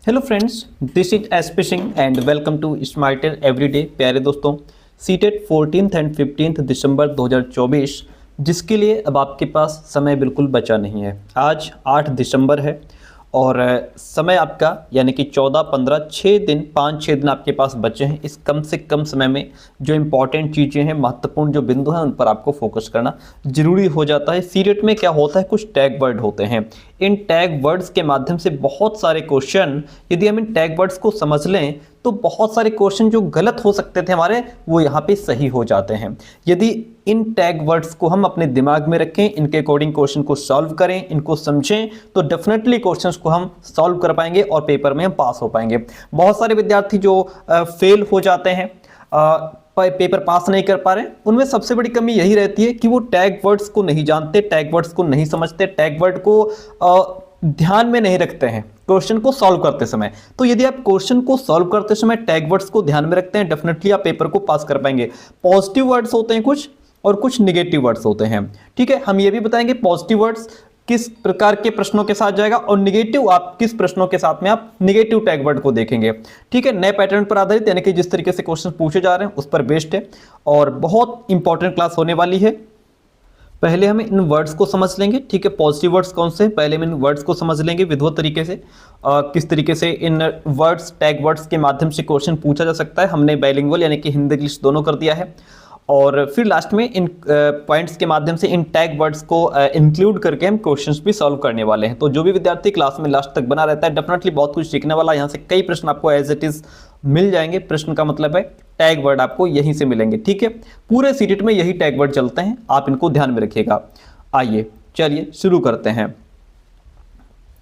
Hello friends, this is SP Singh and welcome to smarter everyday. प्यारे दोस्तों, CTET 14 and 15 दिसंबर 2024 जिसके लिए अब आपके पास समय बिल्कुल बचा नहीं है। आज 8 दिसंबर है और समय आपका यानी कि 14, 15, 6 दिन 5-6 दिन आपके पास बचे हैं। इस कम से कम समय में जो इम्पॉर्टेंट चीज़ें हैं, महत्वपूर्ण जो बिंदु हैं, उन पर आपको फोकस करना जरूरी हो जाता है। सीटेट में क्या होता है, कुछ टैग वर्ड होते हैं। इन टैग वर्ड्स के माध्यम से बहुत सारे क्वेश्चन, यदि हम इन टैग वर्ड्स को समझ लें तो बहुत सारे क्वेश्चन जो गलत हो सकते थे हमारे, वो यहाँ पे सही हो जाते हैं। यदि इन टैग वर्ड्स को हम अपने दिमाग में रखें, इनके अकॉर्डिंग क्वेश्चन को सॉल्व करें, इनको समझें, तो डेफिनेटली क्वेश्चंस को हम सॉल्व कर पाएंगे और पेपर में हम पास हो पाएंगे। बहुत सारे विद्यार्थी जो फेल हो जाते हैं, पेपर पास नहीं कर पा रहे, उनमें सबसे बड़ी कमी यही रहती है कि वो टैग वर्ड्स को नहीं जानते, टैग वर्ड्स को नहीं समझते, टैग वर्ड को ध्यान में नहीं रखते हैं क्वेश्चन को सॉल्व करते समय। तो यदि आप क्वेश्चन को सॉल्व करते समय टैग वर्ड्स को ध्यान में रखते हैं, डेफिनेटली आप पेपर को पास कर पाएंगे। पॉजिटिव वर्ड्स होते हैं कुछ और कुछ निगेटिव वर्ड्स होते हैं। ठीक है, हम ये भी बताएंगे पॉजिटिव वर्ड्स किस प्रकार के प्रश्नों के साथ जाएगा और निगेटिव आप किस प्रश्नों के साथ में आप निगेटिव टैग वर्ड को देखेंगे। ठीक है, नए पैटर्न पर आधारित, यानी कि जिस तरीके से क्वेश्चन पूछे जा रहे हैं उस पर बेस्ड है और बहुत इंपॉर्टेंट क्लास होने वाली है। पहले हम इन वर्ड्स को समझ लेंगे। ठीक है, पॉजिटिव वर्ड्स कौन से हैं, पहले हम इन वर्ड्स को समझ लेंगे विधिवत तरीके से। किस तरीके से इन वर्ड्स, टैग वर्ड्स के माध्यम से क्वेश्चन पूछा जा सकता है। हमने बाइलिंगुअल यानी कि हिंदी इंग्लिश दोनों कर दिया है और फिर लास्ट में इन पॉइंट्स के माध्यम से इन टैग वर्ड्स को इंक्लूड करके हम क्वेश्चंस भी सॉल्व करने वाले हैं। तो जो भी विद्यार्थी क्लास में लास्ट तक बना रहता है, डेफिनेटली बहुत कुछ सीखने वाला है। यहाँ से कई प्रश्न आपको एज इट इज मिल जाएंगे। प्रश्न का मतलब है टैग वर्ड आपको यहीं से मिलेंगे। ठीक है, पूरे सीटेट में यही टैग वर्ड चलते हैं, आप इनको ध्यान में रखिएगा। आइए चलिए शुरू करते हैं।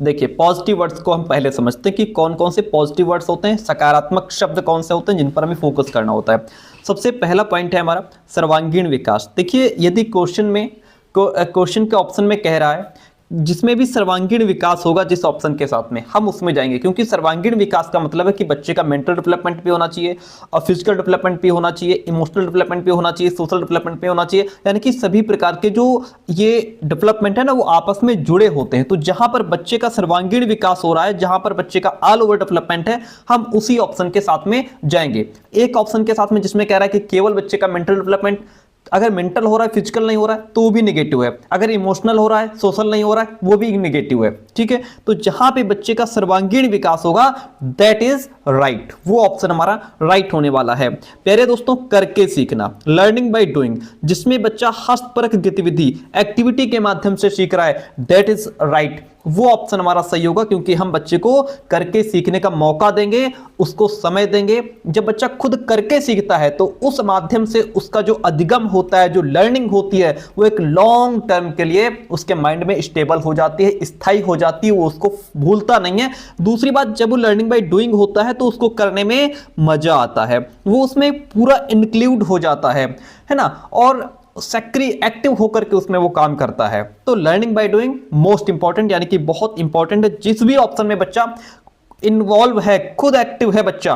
देखिए, पॉजिटिव वर्ड्स को हम पहले समझते हैं कि कौन कौन से पॉजिटिव वर्ड्स होते हैं, सकारात्मक शब्द कौन से होते हैं जिन पर हमें फोकस करना होता है। सबसे पहला पॉइंट है हमारा सर्वांगीण विकास। देखिए, यदि क्वेश्चन के ऑप्शन में कह रहा है जिसमें भी सर्वांगीण विकास होगा, जिस ऑप्शन के साथ में हम उसमें जाएंगे, क्योंकि सर्वांगीण विकास का मतलब है कि बच्चे का मेंटल डेवलपमेंट भी होना चाहिए और फिजिकल डेवलपमेंट भी होना चाहिए, इमोशनल डेवलपमेंट भी होना चाहिए, सोशल डेवलपमेंट भी होना चाहिए, यानी कि सभी प्रकार के जो ये डेवलपमेंट है ना, वो आपस में जुड़े होते हैं। तो जहां पर बच्चे का सर्वांगीण विकास हो रहा है, जहां पर बच्चे का ऑल ओवर डेवलपमेंट है, हम उसी ऑप्शन के साथ में जाएंगे। एक ऑप्शन के साथ में जिसमें कह रहा है कि केवल बच्चे का मेंटल डेवलपमेंट, अगर मेंटल हो रहा है, फिजिकल नहीं हो रहा है तो वो भी नेगेटिव है, अगर इमोशनल हो रहा है, सोशल नहीं हो रहा है, वो भी नेगेटिव है। ठीक है, तो जहां पे बच्चे का सर्वांगीण विकास होगा, दैट इज राइट, वो ऑप्शन हमारा राइट होने वाला है। प्यारे दोस्तों, करके सीखना, लर्निंग बाय डूइंग, जिसमें बच्चा हस्तपरक गतिविधि, एक्टिविटी के माध्यम से सीख रहा है, दैट इज राइट, वो ऑप्शन हमारा सही होगा, क्योंकि हम बच्चे को करके सीखने का मौका देंगे, उसको समय देंगे। जब बच्चा खुद करके सीखता है तो उस माध्यम से उसका जो अधिगम होता है, जो लर्निंग होती है, वो एक लॉन्ग टर्म के लिए उसके माइंड में स्टेबल हो जाती है, स्थायी हो जाती है, वो उसको भूलता नहीं है। दूसरी बात, जब वो लर्निंग बाय डूइंग होता है तो उसको करने में मजा आता है, वो उसमें पूरा इंक्लूड हो जाता है ना, और सक्रिय एक्टिव होकर के उसमें वो काम करता है। तो learning by doing most important, यानी कि बहुत इंपॉर्टेंट है। जिस भी ऑप्शन में बच्चा इन्वॉल्व है, खुद एक्टिव है, बच्चा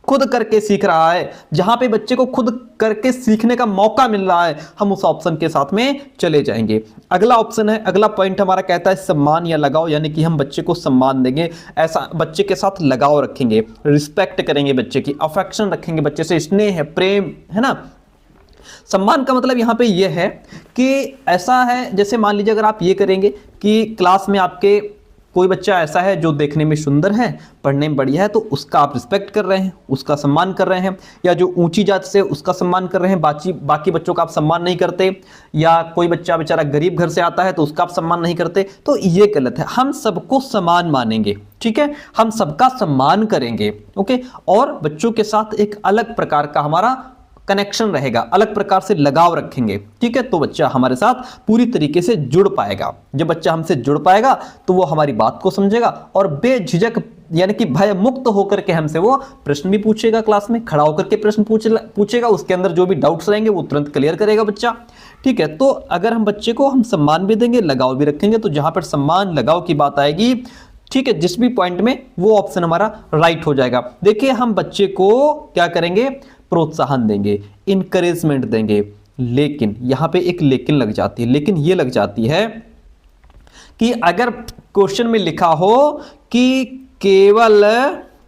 खुद करके सीख रहा है, जहां पे बच्चे को खुद करके सीखने का मौका मिल रहा है, हम उस ऑप्शन के साथ में चले जाएंगे। अगला ऑप्शन है, अगला पॉइंट हमारा कहता है सम्मान या लगाव, यानी कि हम बच्चे को सम्मान देंगे, ऐसा बच्चे के साथ लगाव रखेंगे, रिस्पेक्ट करेंगे, बच्चे की अफेक्शन रखेंगे, बच्चे से स्नेह है, प्रेम है ना। सम्मान का मतलब यहां पे यह है कि ऐसा है, जैसे मान लीजिए अगर आप ये करेंगे कि क्लास में आपके कोई बच्चा ऐसा है जो देखने में सुंदर है, पढ़ने में बढ़िया है, तो उसका आप रिस्पेक्ट कर रहे हैं, उसका सम्मान कर रहे हैं, या जो ऊंची जात से उसका सम्मान कर रहे हैं, बाकी बच्चों का आप सम्मान नहीं करते, या कोई बच्चा बेचारा गरीब घर से आता है तो उसका आप सम्मान नहीं करते, तो ये गलत है। हम सबको समान मानेंगे, ठीक है, हम सबका सम्मान करेंगे, ओके, और बच्चों के साथ एक अलग प्रकार का हमारा कनेक्शन रहेगा, अलग प्रकार से लगाव रखेंगे। ठीक है, तो बच्चा हमारे साथ पूरी तरीके से जुड़ पाएगा। जब बच्चा हमसे जुड़ पाएगा तो वो हमारी बात को समझेगा और बेझिझक, यानी कि भय मुक्त होकर के हमसे वो प्रश्न भी पूछेगा, क्लास में खड़ा होकर के प्रश्न पूछेगा, उसके अंदर जो भी डाउट्स रहेंगे वो तुरंत क्लियर करेगा बच्चा। ठीक है, तो अगर हम बच्चे को हम सम्मान भी देंगे, लगाव भी रखेंगे, तो जहां पर सम्मान लगाव की बात आएगी, ठीक है, जिस भी पॉइंट में, वो ऑप्शन हमारा राइट हो जाएगा। देखिए, हम बच्चे को क्या करेंगे, प्रोत्साहन देंगे, इंकरेजमेंट देंगे, लेकिन यहां पे एक लेकिन लग जाती है। लेकिन ये लग जाती है कि अगर क्वेश्चन में लिखा हो कि केवल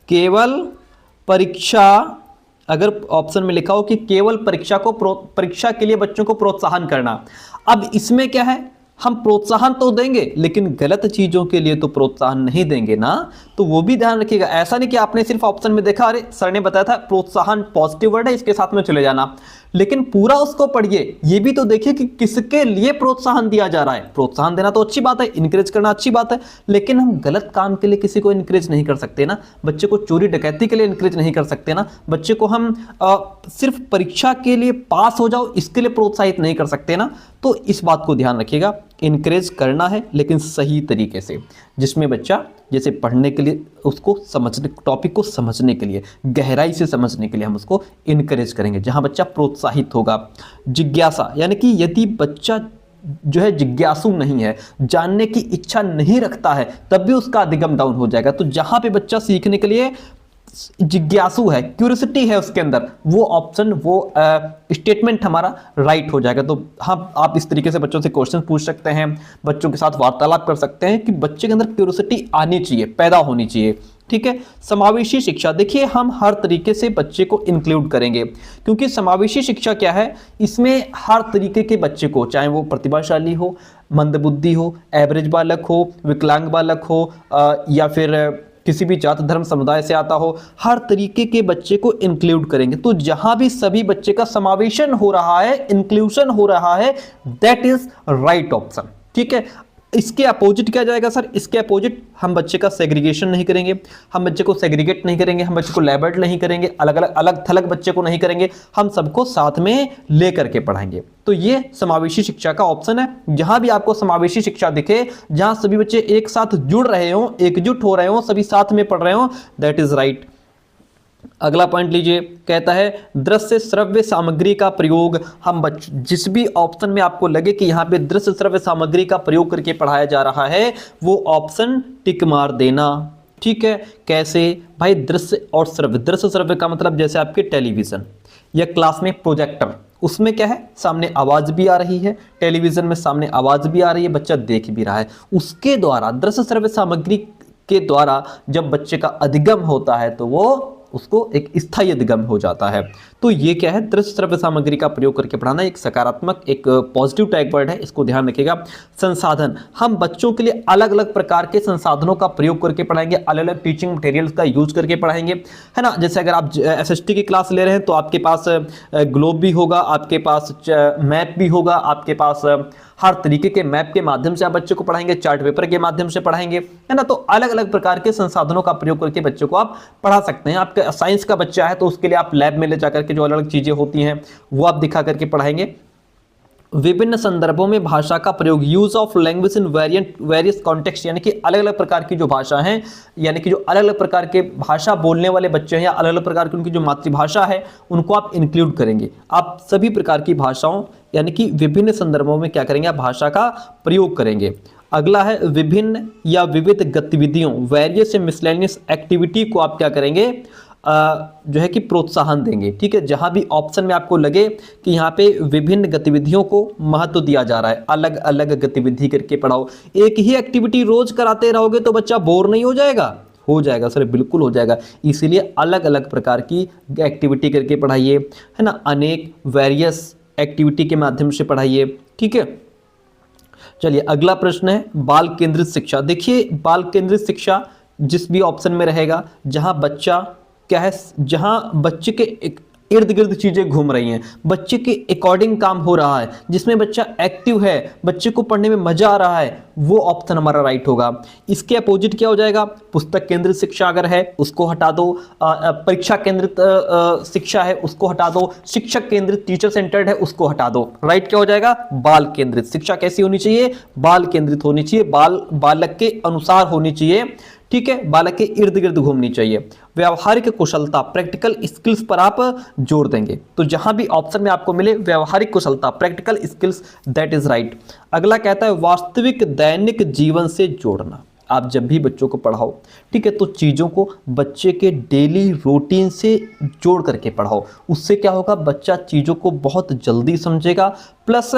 केवल परीक्षा, अगर ऑप्शन में लिखा हो कि केवल परीक्षा के लिए बच्चों को प्रोत्साहन करना। अब इसमें क्या है, हम प्रोत्साहन तो देंगे लेकिन गलत चीजों के लिए तो प्रोत्साहन नहीं देंगे ना, तो वो भी ध्यान रखिएगा। ऐसा नहीं कि आपने सिर्फ ऑप्शन में देखा अरे सर ने बताया था प्रोत्साहन पॉजिटिव वर्ड है इसके साथ में चले जाना, लेकिन पूरा उसको पढ़िए, ये भी तो देखिए कि किसके लिए प्रोत्साहन दिया जा रहा है। प्रोत्साहन देना तो अच्छी बात है, इनकरेज करना अच्छी बात है, लेकिन हम गलत काम के लिए किसी को इनकरेज नहीं कर सकते ना। बच्चे को चोरी डकैती के लिए इनकरेज नहीं कर सकते ना। बच्चे को हम सिर्फ परीक्षा के लिए पास हो जाओ इसके लिए प्रोत्साहित नहीं कर सकते ना। तो इस बात को ध्यान रखिएगा, इनकरेज करना है लेकिन सही तरीके से, जिसमें बच्चा जैसे पढ़ने के लिए उसको समझने, टॉपिक को समझने के लिए, गहराई से समझने के लिए हम उसको इनकरेज करेंगे, जहां बच्चा प्रोत्साहित होगा। जिज्ञासा, यानी कि यदि बच्चा जो है जिज्ञासु नहीं है, जानने की इच्छा नहीं रखता है, तब भी उसका अधिगम डाउन हो जाएगा। तो जहां पे बच्चा सीखने के लिए जिज्ञासु है, क्यूरियोसिटी है उसके अंदर, वो ऑप्शन, वो स्टेटमेंट हमारा राइट हो जाएगा। तो हाँ, आप इस तरीके से बच्चों से क्वेश्चन पूछ सकते हैं, बच्चों के साथ वार्तालाप कर सकते हैं कि बच्चे के अंदर क्यूरियोसिटी आनी चाहिए, पैदा होनी चाहिए। ठीक है। समावेशी शिक्षा, देखिए हम हर तरीके से बच्चे को इंक्लूड करेंगे, क्योंकि समावेशी शिक्षा क्या है, इसमें हर तरीके के बच्चे को, चाहे वो प्रतिभाशाली हो, मंदबुद्धि हो, एवरेज बालक हो, विकलांग बालक हो, या फिर किसी भी जात धर्म समुदाय से आता हो, हर तरीके के बच्चे को इंक्लूड करेंगे। तो जहां भी सभी बच्चे का समावेशन हो रहा है, इंक्लूजन हो रहा है, दैट इज राइट ऑप्शन। ठीक है। इसके अपोजिट क्या जाएगा सर, इसके अपोजिट हम बच्चे का सेग्रीगेशन नहीं करेंगे, हम बच्चे को सेग्रीगेट नहीं करेंगे, हम बच्चे को लेबल्ड नहीं करेंगे, अलग अलग अलग थलग बच्चे को नहीं करेंगे, हम सबको साथ में लेकर के पढ़ाएंगे। तो ये समावेशी शिक्षा का ऑप्शन है। जहां भी आपको समावेशी शिक्षा दिखे, जहां सभी बच्चे एक साथ जुड़ रहे हो, एकजुट हो रहे हो, सभी साथ में पढ़ रहे हो, दैट इज राइट। अगला पॉइंट लीजिए, कहता है दृश्य श्रव्य सामग्री का प्रयोग। हम जिस भी ऑप्शन में आपको लगे कि यहां पे दृश्य श्रव्य सामग्री का प्रयोग करके पढ़ाया जा रहा है, वो ऑप्शन टिक मार देना। ठीक है। कैसे भाई, दृश्य और श्रव्य, दृश्य श्रव्य का मतलब जैसे आपके टेलीविजन या क्लास में प्रोजेक्टर, उसमें क्या है, सामने आवाज भी आ रही है, टेलीविजन में सामने आवाज भी आ रही है, बच्चा देख भी रहा है, उसके द्वारा दृश्य श्रव्य सामग्री के द्वारा जब बच्चे का अधिगम होता है तो वो उसको एक स्थायी अधिगम हो जाता है। तो ये क्या है, दृश्य श्रव्य सामग्री का प्रयोग करके पढ़ाना, एक सकारात्मक, एक पॉजिटिव टैग वर्ड है, इसको ध्यान रखिएगा। संसाधन, हम बच्चों के लिए अलग अलग प्रकार के संसाधनों का प्रयोग करके पढ़ाएंगे, अलग अलग टीचिंग मटेरियल्स का यूज करके पढ़ाएंगे, है ना। जैसे अगर आप एसएसटी की क्लास ले रहे हैं तो आपके पास ग्लोब भी होगा, आपके पास मैप भी होगा, आपके पास हर तरीके के मैप के माध्यम से आप बच्चे को पढ़ाएंगे, चार्ट पेपर के माध्यम से पढ़ाएंगे, है ना। तो अलग अलग प्रकार के संसाधनों का प्रयोग करके बच्चों को आप पढ़ा सकते हैं। आपका साइंस का बच्चा है तो उसके लिए आप लैब में ले जाकर के जो अलग अलग चीजें होती हैं वो आप दिखा करके पढ़ाएंगे। विभिन्न संदर्भों में भाषा का प्रयोग, use of language in various context, यानी कि अलग अलग प्रकार की जो भाषा हैं, यानी कि जो अलग अलग प्रकार के भाषा बोलने वाले बच्चे हैं या अलग अलग प्रकार की उनकी जो मातृभाषा है उनको आप इंक्लूड करेंगे। आप सभी प्रकार की भाषाओं यानी कि विभिन्न संदर्भों में क्या करेंगे, आप भाषा का प्रयोग करेंगे। अगला है विभिन्न या विविध गतिविधियों, वेरियस या मिसलेनियस एक्टिविटी को आप क्या करेंगे, जो है कि प्रोत्साहन देंगे। ठीक है। जहां भी ऑप्शन में आपको लगे कि यहाँ पे विभिन्न गतिविधियों को महत्व दिया जा रहा है, अलग अलग गतिविधि करके पढ़ाओ। एक ही एक्टिविटी रोज कराते रहोगे तो बच्चा बोर नहीं हो जाएगा? हो जाएगा सर, बिल्कुल हो जाएगा। इसीलिए अलग अलग प्रकार की एक्टिविटी करके पढ़ाइए, है ना, अनेक वेरियस एक्टिविटी के माध्यम से पढ़ाइए। ठीक है। चलिए अगला प्रश्न है बाल केंद्रित शिक्षा। देखिए बाल केंद्रित शिक्षा जिस भी ऑप्शन में रहेगा, जहां बच्चा क्या है, जहां बच्चे के इर्द गिर्द चीजें घूम रही हैं, बच्चे के अकॉर्डिंग काम हो रहा है, जिसमें बच्चा एक्टिव है, बच्चे को पढ़ने में मजा आ रहा है, वो ऑप्शन हमारा राइट होगा। इसके अपोजिट क्या हो जाएगा, पुस्तक केंद्रित शिक्षा अगर है उसको हटा दो, परीक्षा केंद्रित शिक्षा है उसको हटा दो, शिक्षक केंद्रित टीचर सेंटर्ड है उसको हटा दो। राइट क्या हो जाएगा, बाल केंद्रित शिक्षा। कैसी होनी चाहिए, बाल केंद्रित होनी चाहिए, बालक के अनुसार होनी चाहिए। ठीक है। बालक के इर्द गिर्द घूमनी चाहिए। व्यावहारिक कुशलता, प्रैक्टिकल स्किल्स पर आप जोर देंगे। तो जहां भी ऑप्शन में आपको मिले व्यावहारिक कुशलता, practical skills, that is right. अगला कहता है वास्तविक दैनिक जीवन से जोड़ना। आप जब भी बच्चों को पढ़ाओ, ठीक है, तो चीज़ों को बच्चे के डेली रूटीन से जोड़ करके पढ़ाओ। उससे क्या होगा, बच्चा चीज़ों को बहुत जल्दी समझेगा, प्लस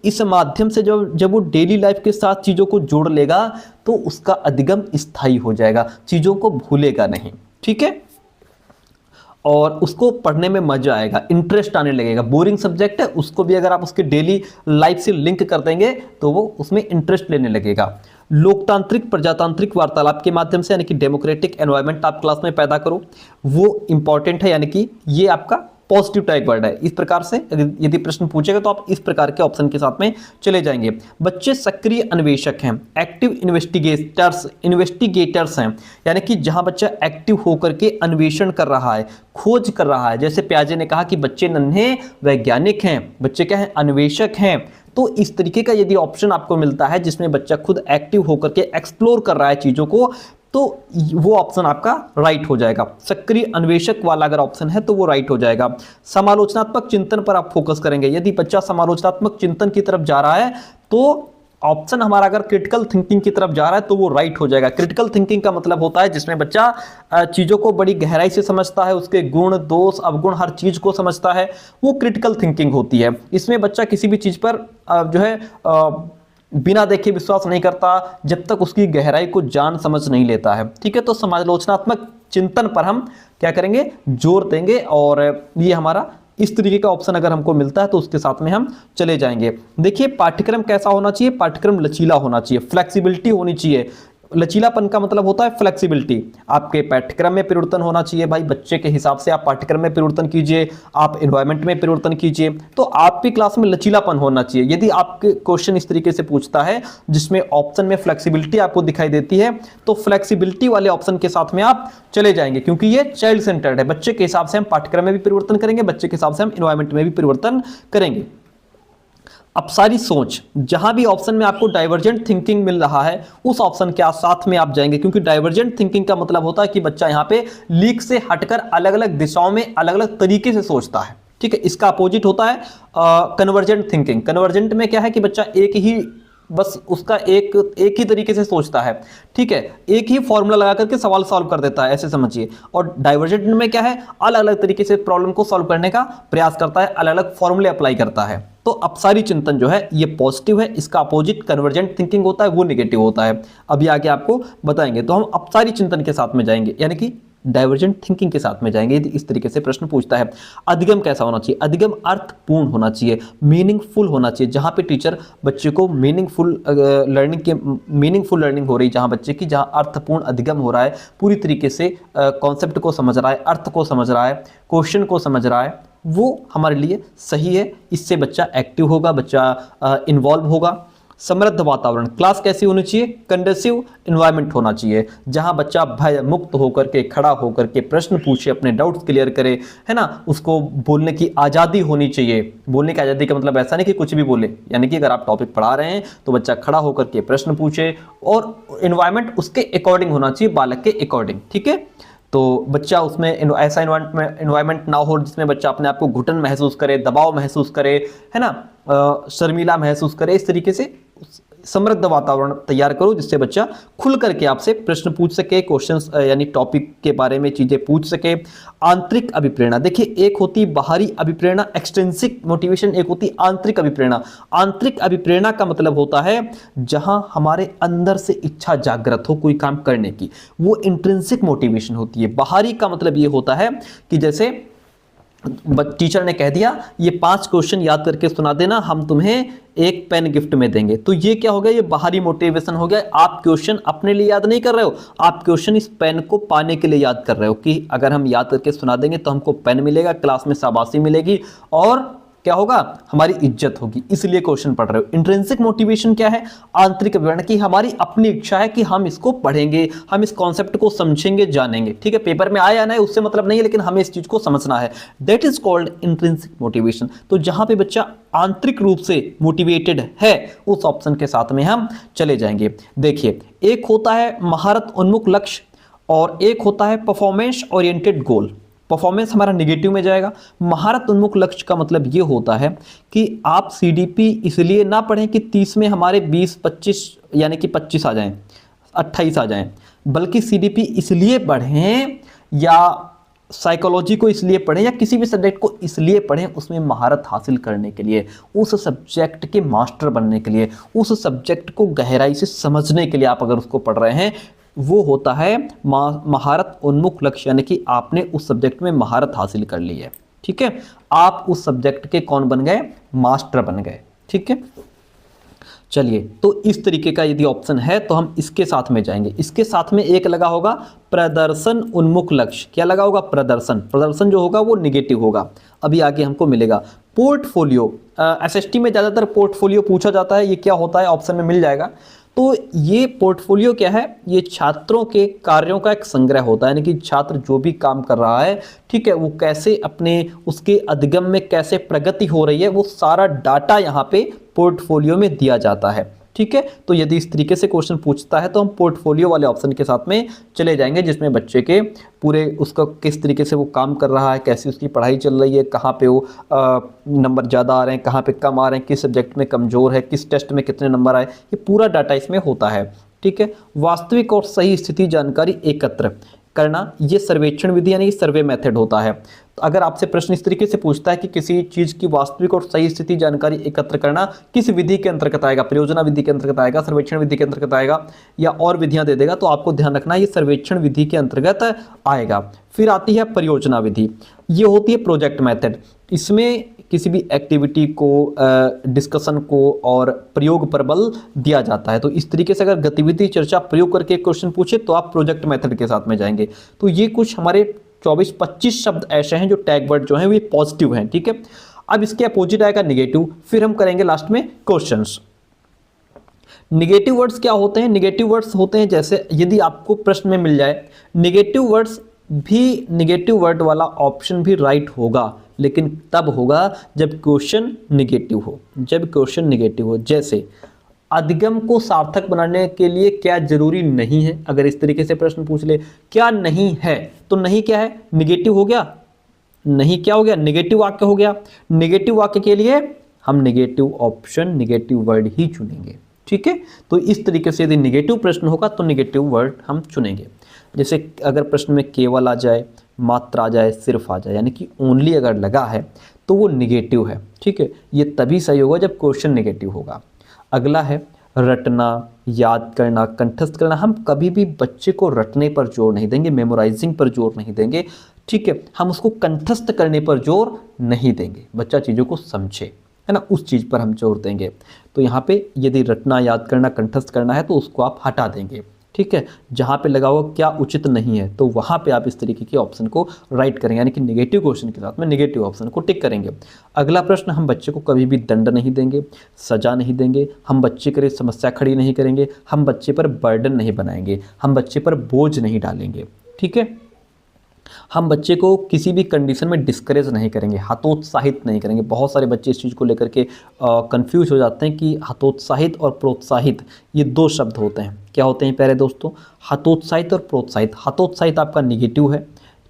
इस माध्यम से जब वो डेली लाइफ के साथ चीज़ों को जोड़ लेगा तो उसका अधिगम स्थायी हो जाएगा, चीज़ों को भूलेगा नहीं। ठीक है, और उसको पढ़ने में मजा आएगा, इंटरेस्ट आने लगेगा। बोरिंग सब्जेक्ट है उसको भी अगर आप उसके डेली लाइफ से लिंक कर देंगे तो वो उसमें इंटरेस्ट लेने लगेगा। लोकतांत्रिक प्रजातांत्रिक वार्तालाप के माध्यम से, यानी कि डेमोक्रेटिक एनवायरनमेंट आप क्लास में पैदा करो, वो इंपॉर्टेंट है, यानी कि ये आपका पॉजिटिव टाइप वर्ड है। इस प्रकार से यदि प्रश्न पूछेगा तो आप इस प्रकार के ऑप्शन के साथ में चले जाएंगे। बच्चे सक्रिय अन्वेषक हैं, एक्टिव इन्वेस्टिगेटर्स हैं, यानी कि जहां बच्चा एक्टिव होकर के अन्वेषण कर रहा है, खोज कर रहा है। जैसे प्याजे ने कहा कि बच्चे नन्हे वैज्ञानिक हैं, बच्चे क्या हैं, अन्वेषक हैं। तो इस तरीके का यदि ऑप्शन आपको मिलता है जिसमें बच्चा खुद एक्टिव होकर के एक्सप्लोर कर रहा है चीजों को, तो वो ऑप्शन आपका राइट हो जाएगा। सक्रिय अन्वेषक वाला अगर ऑप्शन है तो वो राइट हो जाएगा। समालोचनात्मक चिंतन पर आप फोकस करेंगे, यदि बच्चा समालोचनात्मक चिंतन की तरफ जा रहा है तो ऑप्शन हमारा अगर क्रिटिकल थिंकिंग की तरफ जा रहा है तो वो राइट हो जाएगा। क्रिटिकल थिंकिंग का मतलब होता है जिसमें बच्चा चीज़ों को बड़ी गहराई से समझता है, उसके गुण दोष अवगुण हर चीज़ को समझता है, वो क्रिटिकल थिंकिंग होती है। इसमें बच्चा किसी भी चीज़ पर जो है बिना देखे विश्वास नहीं करता जब तक उसकी गहराई को जान समझ नहीं लेता है। ठीक है, तो समालोचनात्मक चिंतन पर हम क्या करेंगे, जोर देंगे, और ये हमारा इस तरीके का ऑप्शन अगर हमको मिलता है तो उसके साथ में हम चले जाएंगे। देखिए पाठ्यक्रम कैसा होना चाहिए, पाठ्यक्रम लचीला होना चाहिए, फ्लेक्सिबिलिटी होनी चाहिए। लचीलापन का मतलब होता है फ्लेक्सिबिलिटी। आपके पाठ्यक्रम में परिवर्तन होना चाहिए, भाई बच्चे के हिसाब से आप पाठ्यक्रम में परिवर्तन कीजिए, आप एनवायरनमेंट में परिवर्तन कीजिए, तो आपकी क्लास में लचीलापन होना चाहिए। यदि आपके क्वेश्चन इस तरीके से पूछता है जिसमें ऑप्शन में फ्लेक्सिबिलिटी आपको दिखाई देती है तो फ्लेक्सिबिलिटी वाले ऑप्शन के साथ में आप चले जाएंगे, क्योंकि ये चाइल्ड सेंटर्ड है। बच्चे के हिसाब से हम पाठ्यक्रम में भी परिवर्तन करेंगे, बच्चे के हिसाब से हम एनवायरनमेंट में भी परिवर्तन करेंगे। अपसारी सोच, जहां भी ऑप्शन में आपको डाइवर्जेंट थिंकिंग मिल रहा है उस ऑप्शन के साथ में आप जाएंगे, क्योंकि डाइवर्जेंट थिंकिंग का मतलब होता है कि बच्चा यहां पे लीक से हटकर अलग अलग दिशाओं में अलग अलग तरीके से सोचता है। ठीक है, इसका अपोजिट होता है कन्वर्जेंट थिंकिंग। कन्वर्जेंट में क्या है कि बच्चा एक ही बस उसका एक ही तरीके से सोचता है। ठीक है, एक ही फॉर्मूला लगा करके सवाल सॉल्व कर देता है, ऐसे समझिए। और डाइवर्जेंट में क्या है, अलग अलग तरीके से प्रॉब्लम को सॉल्व करने का प्रयास करता है, अलग अलग फॉर्मूले अप्लाई करता है। तो अपसारी चिंतन जो है ये पॉजिटिव है, इसका अपोजिट कन्वर्जेंट थिंकिंग होता है, वो नेगेटिव होता है। अभी आगे आपको बताएंगे। तो हम अपसारी चिंतन के साथ में जाएंगे, यानी कि डाइवर्जेंट थिंकिंग के साथ में जाएंगे। यदि इस तरीके से प्रश्न पूछता है। अधिगम कैसा होना चाहिए, अधिगम अर्थपूर्ण होना चाहिए, मीनिंगफुल होना चाहिए, जहां पे टीचर बच्चे को मीनिंगफुल लर्निंग हो रही, जहां बच्चे की जहां अर्थपूर्ण अधिगम हो रहा है, पूरी तरीके से कॉन्सेप्ट को समझ रहा है, अर्थ को समझ रहा है, क्वेश्चन को समझ रहा है, वो हमारे लिए सही है। इससे बच्चा एक्टिव होगा, बच्चा इन्वॉल्व होगा। समृद्ध वातावरण, क्लास कैसी होनी चाहिए, कंडक्टिव एनवायरनमेंट होना चाहिए, जहां बच्चा भय मुक्त होकर के खड़ा होकर के प्रश्न पूछे, अपने डाउट्स क्लियर करे, है ना। उसको बोलने की आज़ादी होनी चाहिए। बोलने की आज़ादी का मतलब ऐसा नहीं कि कुछ भी बोले, यानी कि अगर आप टॉपिक पढ़ा रहे हैं तो बच्चा खड़ा होकर के प्रश्न पूछे, और एनवायरनमेंट उसके अकॉर्डिंग होना चाहिए, बालक के अकॉर्डिंग। ठीक है, तो बच्चा उसमें ऐसा एनवायरनमेंट ना हो जिसमें बच्चा अपने आप को घुटन महसूस करे, दबाव महसूस करे, है ना, शर्मीला महसूस करे। इस तरीके से समृद्ध वातावरण तैयार करो जिससे बच्चा खुल करके आपसे प्रश्न पूछ सके, क्वेश्चंस यानी टॉपिक के बारे में चीजें पूछ सके। आंतरिक अभिप्रेरणा, देखिए एक होती बाहरी अभिप्रेरणा एक्सट्रिंसिक मोटिवेशन, एक होती आंतरिक अभिप्रेरणा। आंतरिक अभिप्रेरणा का मतलब होता है जहां हमारे अंदर से इच्छा जागृत हो कोई काम करने की, वो इंट्रिंसिक मोटिवेशन होती है। बाहरी का मतलब ये होता है कि जैसे टीचर ने कह दिया ये 5 क्वेश्चन याद करके सुना देना, हम तुम्हें एक पेन गिफ्ट में देंगे, तो ये क्या हो गया, ये बाहरी मोटिवेशन हो गया। आप क्वेश्चन अपने लिए याद नहीं कर रहे हो, आप क्वेश्चन इस पेन को पाने के लिए याद कर रहे हो कि अगर हम याद करके सुना देंगे तो हमको पेन मिलेगा, क्लास में शाबाशी मिलेगी और क्या होगा, हमारी इज्जत होगी, इसलिए क्वेश्चन पढ़ रहे हो। इंट्रिंसिक मोटिवेशन क्या है, आंतरिक अभिप्रेरणा की हमारी अपनी इच्छा है कि हम इसको पढ़ेंगे, हम इस कॉन्सेप्ट को समझेंगे, जानेंगे। ठीक है, पेपर में आया ना उससे मतलब नहीं है, लेकिन हमें इस चीज को समझना है, that is called intrinsic motivation. तो जहां पे बच्चा आंतरिक रूप से मोटिवेटेड है उस ऑप्शन के साथ में हम चले जाएंगे। देखिए एक होता है महारत उन्मुख लक्ष्य और एक होता है परफॉर्मेंस ओरिएंटेड गोल। परफॉर्मेंस हमारा नेगेटिव में जाएगा। महारत उन्मुख लक्ष्य का मतलब ये होता है कि आप सीडीपी इसलिए ना पढ़ें कि 30 में हमारे 20-25 यानी कि 25 आ जाएं, 28 आ जाएं, बल्कि सीडीपी इसलिए पढ़ें या साइकोलॉजी को इसलिए पढ़ें या किसी भी सब्जेक्ट को इसलिए पढ़ें उसमें महारत हासिल करने के लिए, उस सब्जेक्ट के मास्टर बनने के लिए, उस सब्जेक्ट को गहराई से समझने के लिए आप अगर उसको पढ़ रहे हैं, वो होता है महारत उन्मुख लक्ष्य, यानी कि आपने उस सब्जेक्ट में महारत हासिल कर ली है। ठीक है, आप उस सब्जेक्ट के कौन बन गए, मास्टर बन गए। ठीक है, चलिए, तो इस तरीके का यदि ऑप्शन है तो हम इसके साथ में जाएंगे। इसके साथ में एक लगा होगा प्रदर्शन उन्मुख लक्ष्य। क्या लगा होगा, प्रदर्शन। प्रदर्शन जो होगा वो निगेटिव होगा, अभी आगे हमको मिलेगा। पोर्टफोलियो, एसएसटी में ज़्यादातर पोर्टफोलियो पूछा जाता है, ये क्या होता है ऑप्शन में मिल जाएगा। तो ये पोर्टफोलियो क्या है, ये छात्रों के कार्यों का एक संग्रह होता है, यानी कि छात्र जो भी काम कर रहा है, ठीक है, वो कैसे अपने उसके अधिगम में कैसे प्रगति हो रही है, वो सारा डाटा यहाँ पे पोर्टफोलियो में दिया जाता है। ठीक है, तो यदि इस तरीके से क्वेश्चन पूछता है तो हम पोर्टफोलियो वाले ऑप्शन के साथ में चले जाएंगे, जिसमें बच्चे के पूरे उसका किस तरीके से वो काम कर रहा है, कैसी उसकी पढ़ाई चल रही है, कहाँ पे वो नंबर ज़्यादा आ रहे हैं, कहाँ पे कम आ रहे हैं, किस सब्जेक्ट में कमज़ोर है, किस टेस्ट में कितने नंबर आए, ये पूरा डाटा इसमें होता है। ठीक है, वास्तविक और सही स्थिति जानकारी एकत्र करना, ये सर्वेक्षण विधि यानी सर्वे मेथड होता है। तो अगर आपसे प्रश्न इस तरीके से पूछता है कि किसी चीज़ की वास्तविक और सही स्थिति जानकारी एकत्र करना किस विधि के अंतर्गत आएगा, परियोजना विधि के अंतर्गत आएगा, सर्वेक्षण विधि के अंतर्गत आएगा, या और विधियां दे देगा, तो आपको ध्यान रखना ये सर्वेक्षण विधि के अंतर्गत आएगा। फिर आती है परियोजना विधि, ये होती है प्रोजेक्ट मेथड। इसमें किसी भी एक्टिविटी को, डिस्कशन को और प्रयोग पर बल दिया जाता है। तो इस तरीके से अगर गतिविधि चर्चा प्रयोग करके क्वेश्चन पूछे तो आप प्रोजेक्ट मेथड के साथ में जाएंगे। तो ये कुछ हमारे 24-25 शब्द ऐसे हैं जो टैग वर्ड जो हैं वो पॉजिटिव हैं। ठीक है, अब इसके अपोजिट आएगा निगेटिव, फिर हम करेंगे लास्ट में क्वेश्चंस। निगेटिव वर्ड्स क्या होते हैं, निगेटिव वर्ड्स होते हैं जैसे यदि आपको प्रश्न में मिल जाए निगेटिव वर्ड्स भी, निगेटिव वर्ड वाला ऑप्शन भी राइट होगा, लेकिन तब होगा जब क्वेश्चन निगेटिव हो, जब क्वेश्चन निगेटिव हो। जैसे अधिगम को सार्थक बनाने के लिए क्या जरूरी नहीं है, अगर इस तरीके से प्रश्न पूछ ले, क्या नहीं है, तो नहीं क्या है, निगेटिव हो गया, नहीं क्या हो गया, निगेटिव वाक्य हो गया। निगेटिव वाक्य के लिए हम निगेटिव ऑप्शन, निगेटिव वर्ड ही चुनेंगे। ठीक है, तो इस तरीके से यदि निगेटिव प्रश्न होगा तो निगेटिव वर्ड हम चुनेंगे। जैसे अगर प्रश्न में केवल आ जाए, मात्र आ जाए, सिर्फ आ जाए, यानी कि ओनली अगर लगा है तो वो निगेटिव है। ठीक है, ये तभी सही होगा जब क्वेश्चन निगेटिव होगा। अगला है रटना, याद करना, कंठस्थ करना। हम कभी भी बच्चे को रटने पर जोर नहीं देंगे, मेमोराइजिंग पर जोर नहीं देंगे। ठीक है, हम उसको कंठस्थ करने पर जोर नहीं देंगे, बच्चा चीज़ों को समझे, है ना, उस चीज़ पर हम जोर देंगे। तो यहाँ पे यदि रटना, याद करना, कंठस्थ करना है तो उसको आप हटा देंगे। ठीक है, जहाँ पे लगा हुआ क्या उचित नहीं है तो वहाँ पे आप इस तरीके के ऑप्शन को राइट करेंगे, यानी कि निगेटिव क्वेश्चन के साथ में निगेटिव ऑप्शन को टिक करेंगे। अगला प्रश्न, हम बच्चे को कभी भी दंड नहीं देंगे, सजा नहीं देंगे, हम बच्चे के लिए समस्या खड़ी नहीं करेंगे, हम बच्चे पर बर्डन नहीं बनाएंगे, हम बच्चे पर बोझ नहीं डालेंगे। ठीक है, हम बच्चे को किसी भी कंडीशन में डिस्करेज नहीं करेंगे, हतोत्साहित नहीं करेंगे। बहुत सारे बच्चे इस चीज़ को लेकर के कंफ्यूज हो जाते हैं कि हतोत्साहित और प्रोत्साहित ये दो शब्द होते हैं। क्या होते हैं प्यारे दोस्तों, हतोत्साहित और प्रोत्साहित। हतोत्साहित आपका निगेटिव है,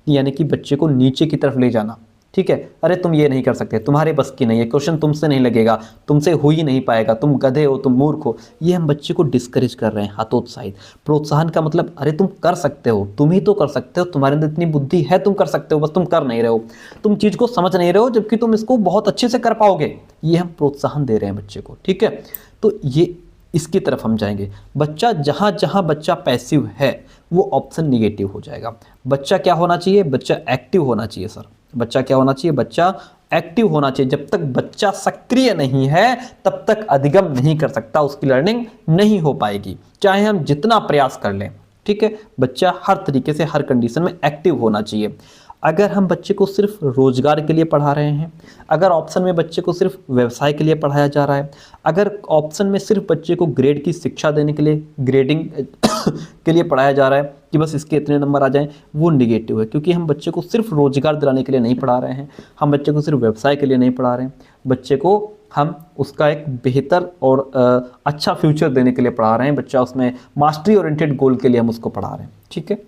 यानी कि बच्चे को नीचे की तरफ ले जाना। ठीक है, अरे तुम ये नहीं कर सकते, तुम्हारे बस की नहीं है, क्वेश्चन तुमसे नहीं लगेगा, तुमसे हो ही नहीं पाएगा, तुम गधे हो, तुम मूर्ख हो, ये हम बच्चे को डिस्करेज कर रहे हैं, हतोत्साहित। प्रोत्साहन का मतलब अरे तुम कर सकते हो, तुम ही तो कर सकते हो, तुम्हारे अंदर इतनी बुद्धि है, तुम कर सकते हो, बस तुम कर नहीं रहे हो, तुम चीज़ को समझ नहीं रहे हो, जबकि तुम इसको बहुत अच्छे से कर पाओगे, ये हम प्रोत्साहन दे रहे हैं बच्चे को। ठीक है, तो ये इसकी तरफ हम जाएंगे। बच्चा जहाँ जहाँ बच्चा पैसिव है वो ऑप्शन निगेटिव हो जाएगा। बच्चा क्या होना चाहिए, बच्चा एक्टिव होना चाहिए। सर बच्चा क्या होना चाहिए, बच्चा एक्टिव होना चाहिए। जब तक बच्चा सक्रिय नहीं है तब तक अधिगम नहीं कर सकता, उसकी लर्निंग नहीं हो पाएगी, चाहे हम जितना प्रयास कर लें। ठीक है, बच्चा हर तरीके से हर कंडीशन में एक्टिव होना चाहिए। अगर हम बच्चे को सिर्फ रोजगार के लिए पढ़ा रहे हैं, अगर ऑप्शन में बच्चे को सिर्फ व्यवसाय के लिए पढ़ाया जा रहा है, अगर ऑप्शन में सिर्फ बच्चे को ग्रेड की शिक्षा देने के लिए, ग्रेडिंग के लिए पढ़ाया जा रहा है कि बस इसके इतने नंबर आ जाएं, वो निगेटिव है। क्योंकि हम बच्चे को सिर्फ रोजगार दिलाने के लिए नहीं पढ़ा रहे हैं, हम बच्चे को सिर्फ व्यवसाय के लिए नहीं पढ़ा रहे हैं, बच्चे को हम उसका एक बेहतर और अच्छा फ्यूचर देने के लिए पढ़ा रहे हैं। बच्चा उसमें मास्टरी ओरिएंटेड गोल के लिए हम उसको पढ़ा रहे हैं। ठीक है,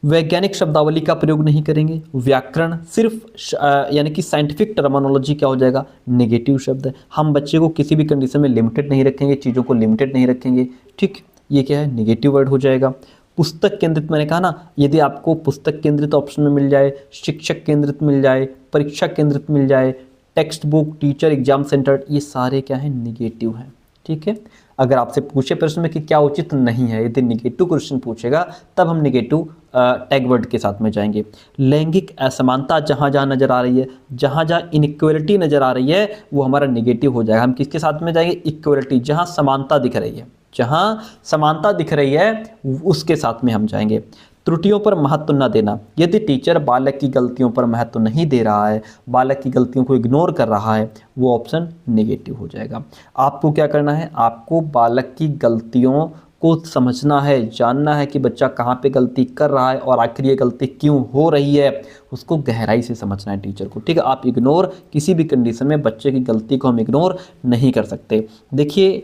वैज्ञानिक शब्दावली का प्रयोग नहीं करेंगे। व्याकरण सिर्फ यानी कि साइंटिफिक टर्मिनोलॉजी क्या हो जाएगा, नेगेटिव शब्द है। हम बच्चे को किसी भी कंडीशन में लिमिटेड नहीं रखेंगे, चीज़ों को लिमिटेड नहीं रखेंगे। ठीक, ये क्या है, नेगेटिव वर्ड हो जाएगा। पुस्तक केंद्रित, मैंने कहा ना, यदि आपको पुस्तक केंद्रित ऑप्शन में मिल जाए, शिक्षक केंद्रित मिल जाए, परीक्षा केंद्रित मिल जाए, text book, teacher, exam centre, ये सारे क्या है, निगेटिव हैं। ठीक है, अगर आपसे पूछे प्रश्न में कि क्या उचित नहीं है, यदि निगेटिव क्वेश्चन पूछेगा तब हम निगेटिव टैग वर्ड के साथ में जाएंगे। लैंगिक असमानता जहाँ जहाँ नजर आ रही है, जहाँ जहाँ इनइक्वलिटी नजर आ रही है, वो हमारा निगेटिव हो जाएगा। हम किसके साथ में जाएंगे, इक्वलिटी, जहाँ समानता दिख रही है, जहाँ समानता दिख रही है उसके साथ में हम जाएंगे। त्रुटियों पर महत्व न देना, यदि टीचर बालक की गलतियों पर महत्व नहीं दे रहा है, बालक की गलतियों को इग्नोर कर रहा है, वो ऑप्शन नेगेटिव हो जाएगा। आपको क्या करना है, आपको बालक की गलतियों को समझना है, जानना है कि बच्चा कहाँ पे गलती कर रहा है और आखिर ये गलती क्यों हो रही है, उसको गहराई से समझना है टीचर को। ठीक है, आप इग्नोर, किसी भी कंडीशन में बच्चे की गलती को हम इग्नोर नहीं कर सकते। देखिए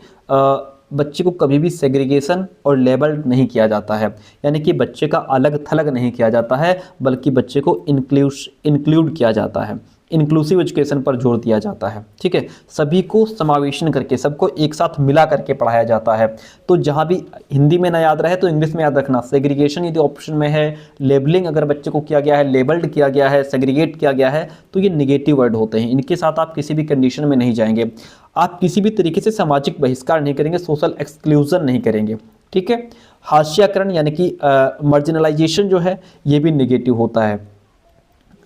बच्चे को कभी भी सेग्रीगेशन और लेबल नहीं किया जाता है, यानी कि बच्चे का अलग थलग नहीं किया जाता है, बल्कि बच्चे को इंक्लूड किया जाता है। इंक्लूसिव एजुकेशन पर जोर दिया जाता है। ठीक है, सभी को समावेशन करके, सबको एक साथ मिला करके पढ़ाया जाता है। तो जहाँ भी हिंदी में ना याद रहे तो इंग्लिश में याद रखना। सेग्रीगेशन यदि ऑप्शन में है, लेबलिंग अगर बच्चे को किया गया है, लेबल्ड किया गया है, सेग्रीगेट किया गया है, तो ये निगेटिव वर्ड होते हैं। इनके साथ आप किसी भी कंडीशन में नहीं जाएंगे। आप किसी भी तरीके से सामाजिक बहिष्कार नहीं करेंगे, सोशल एक्सक्लूजन नहीं करेंगे। ठीक है, हास्याकरण यानी कि मार्जिनलाइजेशन जो है ये भी निगेटिव होता है।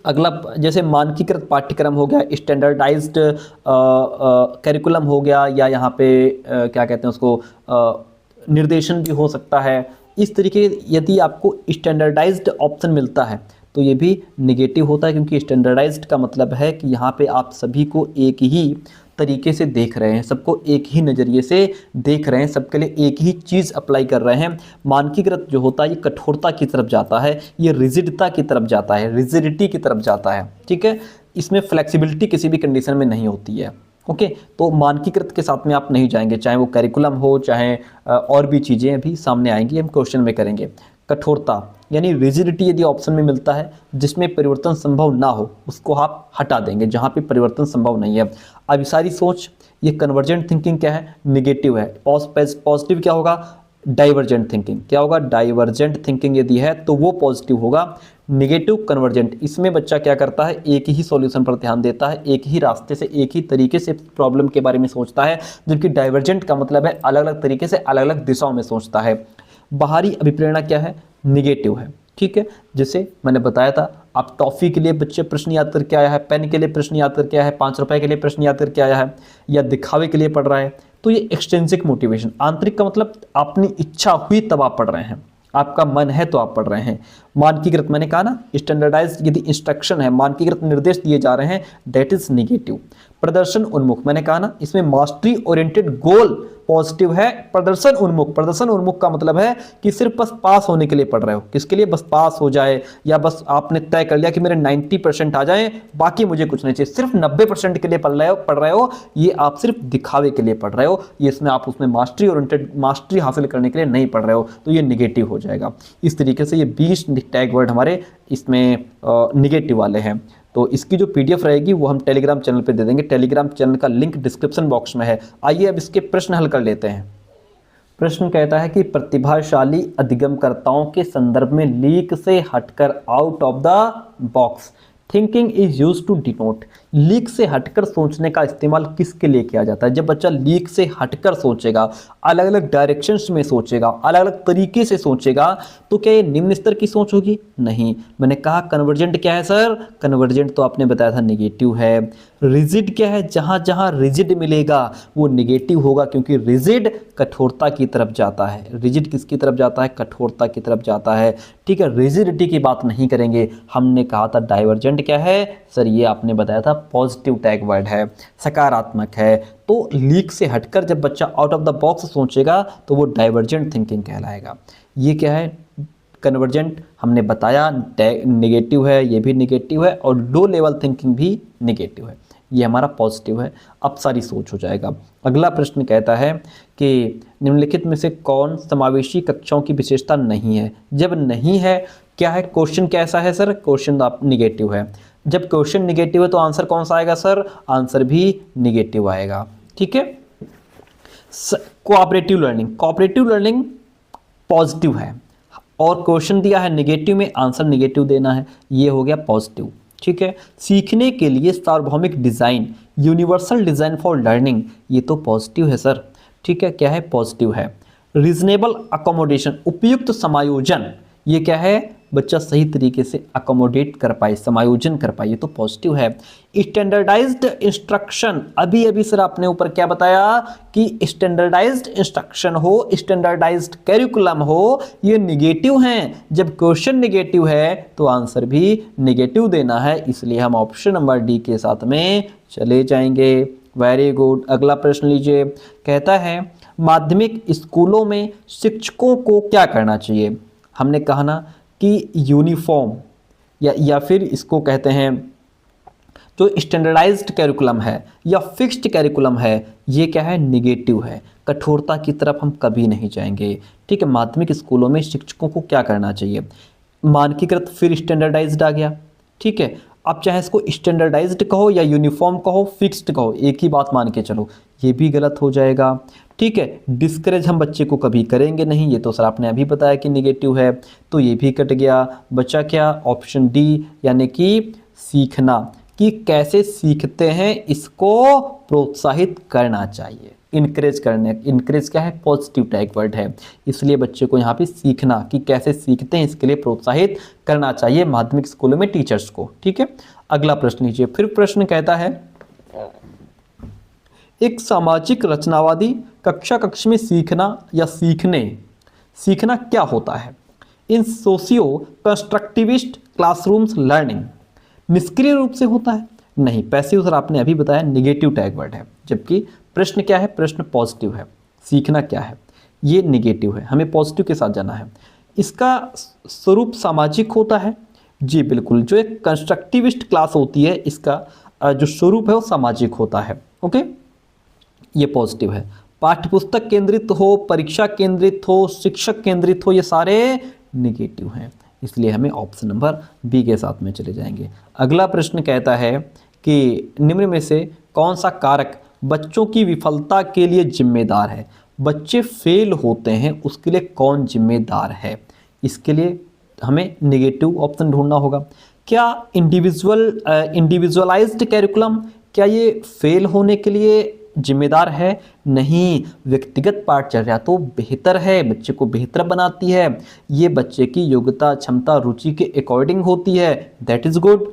अगला जैसे मानकीकृत पाठ्यक्रम हो गया, स्टैंडर्डाइज्ड करिकुलम हो गया, या यहाँ पे क्या कहते हैं उसको, निर्देशन भी हो सकता है। इस तरीके यदि आपको स्टैंडर्डाइज्ड ऑप्शन मिलता है तो ये भी निगेटिव होता है, क्योंकि स्टैंडर्डाइज्ड का मतलब है कि यहाँ पे आप सभी को एक ही तरीके से देख रहे हैं, सबको एक ही नज़रिए से देख रहे हैं, सबके लिए एक ही चीज़ अप्लाई कर रहे हैं। मानकीकृत जो होता है ये कठोरता की तरफ जाता है, ये रिजिडता की तरफ जाता है, रिजिडिटी की तरफ जाता है। ठीक है, इसमें फ्लेक्सिबिलिटी किसी भी कंडीशन में नहीं होती है। ओके, तो मानकीकृत के साथ में आप नहीं जाएंगे, चाहे वो करिकुलम हो, चाहे और भी चीज़ें अभी सामने आएंगी, हम क्वेश्चन में करेंगे। कठोरता यानी रिजिडिटी यदि ऑप्शन में मिलता है जिसमें परिवर्तन संभव ना हो, उसको आप हटा देंगे, जहाँ पे परिवर्तन संभव नहीं है। अभिसारी सोच, ये कन्वर्जेंट थिंकिंग क्या है, निगेटिव है। पॉजिटिव क्या होगा, डाइवर्जेंट थिंकिंग। क्या होगा, डाइवर्जेंट थिंकिंग यदि है तो वो पॉजिटिव होगा। निगेटिव कन्वर्जेंट, इसमें बच्चा क्या करता है, एक ही सॉल्यूशन पर ध्यान देता है, एक ही रास्ते से, एक ही तरीके से प्रॉब्लम के बारे में सोचता है। जबकि डाइवर्जेंट का मतलब है अलग अलग तरीके से अलग अलग दिशाओं में सोचता है। बाहरी अभिप्रेरणा क्या है, निगेटिव है। ठीक है, जैसे मैंने बताया था, आप टॉफ़ी के लिए बच्चे प्रश्न याद करके आया है, पेन के लिए प्रश्न याद करके आया है, 5 रुपए के लिए प्रश्न याद करके आया है, या दिखावे के लिए पढ़ रहा है, तो ये एक्सट्रिंसिक मोटिवेशन। आंतरिक का मतलब अपनी इच्छा हुई तब आप पढ़ रहे हैं, आपका मन है तो आप पढ़ रहे हैं। मानकीकृत, मैंने कहा ना, स्टैंडर्डाइज्ड यदि इंस्ट्रक्शन है, मानकीकृत निर्देश दिए जा रहे हैं, दैट इज निगेटिव। प्रदर्शन उन्मुख, मैंने कहा ना, इसमें मास्टरी ओरिएंटेड गोल पॉजिटिव है। प्रदर्शन उन्मुख, प्रदर्शन उन्मुख का मतलब है कि सिर्फ बस पास होने के लिए पढ़ रहे हो। किसके लिए, बस पास हो जाए, या बस आपने तय कर लिया कि मेरे 90% आ जाएं, बाकी मुझे कुछ नहीं चाहिए, सिर्फ 90% के लिए पढ़ रहे हो, ये आप सिर्फ दिखावे के लिए पढ़ रहे हो, ये इसमें आप उसमें मास्टरी ओरिएंटेड, मास्टरी हासिल करने के लिए नहीं पढ़ रहे हो, तो ये निगेटिव हो जाएगा। इस तरीके से ये 20 टैग वर्ड हमारे इसमें निगेटिव वाले हैं। तो इसकी जो पीडीएफ रहेगी वो हम टेलीग्राम चैनल पे दे देंगे। टेलीग्राम चैनल का लिंक डिस्क्रिप्शन बॉक्स में है। आइए अब इसके प्रश्न हल कर लेते हैं। प्रश्न कहता है कि प्रतिभाशाली अधिगमकर्ताओं के संदर्भ में लीक से हटकर, out of the box, thinking is use to denote. लीक से हटकर सोचने का इस्तेमाल किसके लिए किया जाता है? जब बच्चा लीक से हटकर सोचेगा, अलग अलग डायरेक्शंस में सोचेगा, अलग अलग तरीके से सोचेगा, तो क्या ये निम्न स्तर की सोच होगी? नहीं। मैंने कहा कन्वर्जेंट क्या है सर? कन्वर्जेंट तो आपने बताया था निगेटिव है। रिजिड क्या है? जहाँ जहाँ रिजिड मिलेगा वो निगेटिव होगा, क्योंकि रिजिड कठोरता की तरफ जाता है। रिजिड किसकी तरफ जाता है? कठोरता की तरफ जाता है। ठीक है, रिजिडिटी की बात नहीं करेंगे। हमने कहा था डाइवर्जेंट क्या है सर? ये आपने बताया था पॉजिटिव टैग वर्ड है, सकारात्मक है। तो लीक से हटकर जब बच्चा आउट ऑफ द बॉक्स सोचेगा तो वो डाइवर्जेंट थिंकिंग कहलाएगा। ये क्या है? कन्वर्जेंट हमने बताया नेगेटिव है, ये भी नेगेटिव है, और लो लेवल थिंकिंग भी नेगेटिव है। ये हमारा पॉजिटिव है। अब सारी सोच हो जाएगा। अगला प्रश्न कहता है कि निम्नलिखित में से कौन समावेशी कक्षाओं की विशेषता नहीं है? जब नहीं है क्या है? क्वेश्चन कैसा है सर? क्वेश्चन आप निगेटिव है। जब क्वेश्चन निगेटिव है तो आंसर कौन सा आएगा सर? आंसर भी निगेटिव आएगा। ठीक है। Cooperative learning, cooperative learning positive है। और क्वेश्चन दिया है नेगेटिव में, आंसर नेगेटिव देना है, ये हो गया पॉजिटिव। ठीक है, सीखने के लिए सार्वभौमिक design, universal design for learning, ये तो पॉजिटिव है सर। ठीक है, क्या है, पॉजिटिव है। रीजनेबल अकोमोडेशन, उपयुक्त समायोजन, ये क्या है, बच्चा सही तरीके से अकोमोडेट कर पाए, समायोजन कर पाए, ये तो पॉजिटिव है। स्टैंडर्डाइज्ड इंस्ट्रक्शन, अभी अभी सर आपने ऊपर क्या बताया कि स्टैंडर्डाइज्ड इंस्ट्रक्शन हो, स्टैंडर्डाइज्ड कैरिकुलम हो, ये निगेटिव हैं। जब क्वेश्चन निगेटिव है तो आंसर भी निगेटिव देना है, इसलिए हम ऑप्शन नंबर डी के साथ में चले जाएंगे। Very good. अगला प्रश्न लीजिए, कहता है माध्यमिक स्कूलों में शिक्षकों को क्या करना चाहिए। हमने कहा ना कि यूनिफॉर्म या फिर इसको कहते हैं जो स्टैंडर्डाइज्ड कैरिकुलम है या फिक्स्ड कैरिकुलम है, ये क्या है, निगेटिव है। कठोरता की तरफ हम कभी नहीं जाएंगे। ठीक है, माध्यमिक स्कूलों में शिक्षकों को क्या करना चाहिए, मानकीकृत, फिर स्टैंडर्डाइज्ड आ गया। ठीक है, आप चाहे इसको स्टैंडर्डाइज्ड कहो या यूनिफॉर्म कहो, फिक्स्ड कहो, एक ही बात मान के चलो, ये भी गलत हो जाएगा। ठीक है, डिस्करेज हम बच्चे को कभी करेंगे नहीं, ये तो सर आपने अभी बताया कि निगेटिव है, तो ये भी कट गया। बचा क्या, ऑप्शन डी, यानी कि सीखना, कि कैसे सीखते हैं इसको प्रोत्साहित करना चाहिए, इनकरेज करने। इनकरेज क्या है, पॉजिटिव टैग वर्ड है, इसलिए बच्चे को यहाँ पे सीखना, कि कैसे सीखते हैं इसके लिए प्रोत्साहित करना चाहिए माध्यमिक स्कूलों में टीचर्स को। ठीक है, अगला प्रश्न लीजिए। फिर प्रश्न कहता है एक सामाजिक रचनावादी कक्ष में सीखना या सीखना क्या होता है। इन सोशियो कंस्ट्रक्टिविस्ट क्लासरूम्स लर्निंग निष्क्रिय रूप से होता है, नहीं, पैसिव सर आपने अभी बताया निगेटिव टैग वर्ड है, जबकि प्रश्न क्या है, प्रश्न पॉजिटिव है। सीखना क्या है, ये निगेटिव है, हमें पॉजिटिव के साथ जाना है। इसका स्वरूप सामाजिक होता है, जी बिल्कुल, जो एक कंस्ट्रक्टिविस्ट क्लास होती है इसका जो स्वरूप है वो सामाजिक होता है। ओके, ये पॉजिटिव है। पाठ्यपुस्तक केंद्रित हो, परीक्षा केंद्रित हो, शिक्षक केंद्रित हो, ये सारे निगेटिव हैं, इसलिए हमें ऑप्शन नंबर बी के साथ में चले जाएंगे। अगला प्रश्न कहता है कि निम्न में से कौन सा कारक बच्चों की विफलता के लिए जिम्मेदार है। बच्चे फेल होते हैं उसके लिए कौन जिम्मेदार है, इसके लिए हमें निगेटिव ऑप्शन ढूंढना होगा। क्या इंडिविजुअलाइज्ड कैरिकुलम, क्या ये फेल होने के लिए जिम्मेदार है, नहीं, व्यक्तिगत पाठचर्या तो बेहतर है, बच्चे को बेहतर बनाती है, ये बच्चे की योग्यता, क्षमता, रुचि के अकॉर्डिंग होती है, दैट इज गुड।